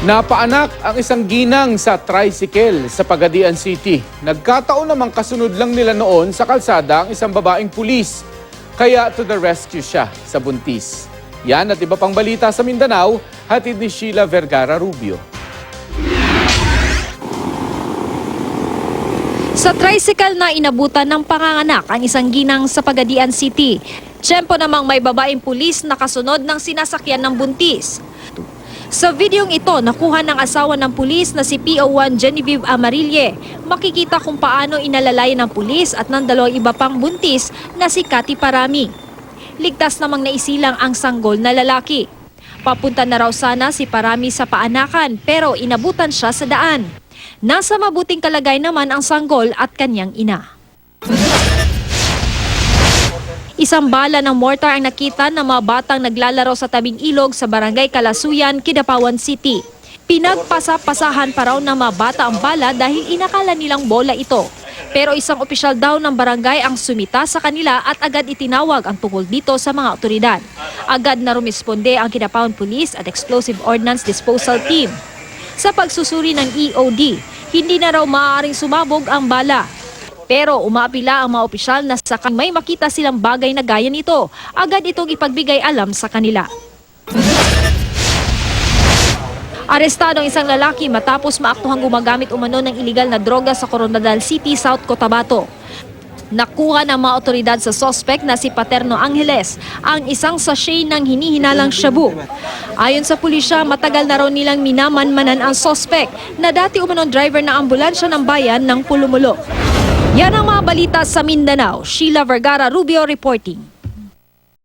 Napaanak ang isang ginang sa tricycle sa Pagadian City. Nagkataon namang kasunod lang nila noon sa kalsada ang isang babaeng pulis. Kaya to the rescue siya sa buntis. Yan at iba pang balita sa Mindanao, hatid ni Sheila Vergara Rubio. Sa tricycle na inabutan ng panganganak ang isang ginang sa Pagadian City. Tiyempo namang may babaeng pulis na kasunod ng sinasakyan ng buntis. Sa videong ito, nakuha ng asawa ng pulis na si PO1 Genevieve Amarille. Makikita kung paano inalalay ng pulis at ng dalawang iba pang buntis na si Cathy Parami. Ligtas namang naisilang ang sanggol na lalaki. Papunta na raw sana si Parami sa paanakan pero inabutan siya sa daan. Nasa mabuting kalagay naman ang sanggol at kanyang ina. Isang bala ng mortar ang nakita ng mga batang naglalaro sa tabing ilog sa barangay Kalasuyan, Kidapawan City. Pinagpasa-pasahan pa raw ng mga bata ang bala dahil inakala nilang bola ito. Pero isang opisyal daw ng barangay ang sumita sa kanila at agad itinawag ang tungkol dito sa mga otoridad. Agad na rumisponde ang Kidapawan Police at Explosive Ordnance Disposal Team. Sa pagsusuri ng EOD, hindi na raw maaaring sumabog ang bala. Pero umaapila ang mga opisyal na sakang may makita silang bagay na gaya nito, agad itong ipagbigay alam sa kanila. Arestado ang isang lalaki matapos maaktuhang gumagamit umano ng iligal na droga sa Coronadal City, South Cotabato. Nakuha ng mga otoridad sa sospek na si Paterno Angeles ang isang sachet ng hinihinalang shabu. Ayon sa pulisya, matagal na raw nilang minamanmanan ang sospek na dati umanong driver ng ambulansya ng bayan ng Pulumulo. Yan ang mga balita sa Mindanao. Sheila Vergara Rubio reporting.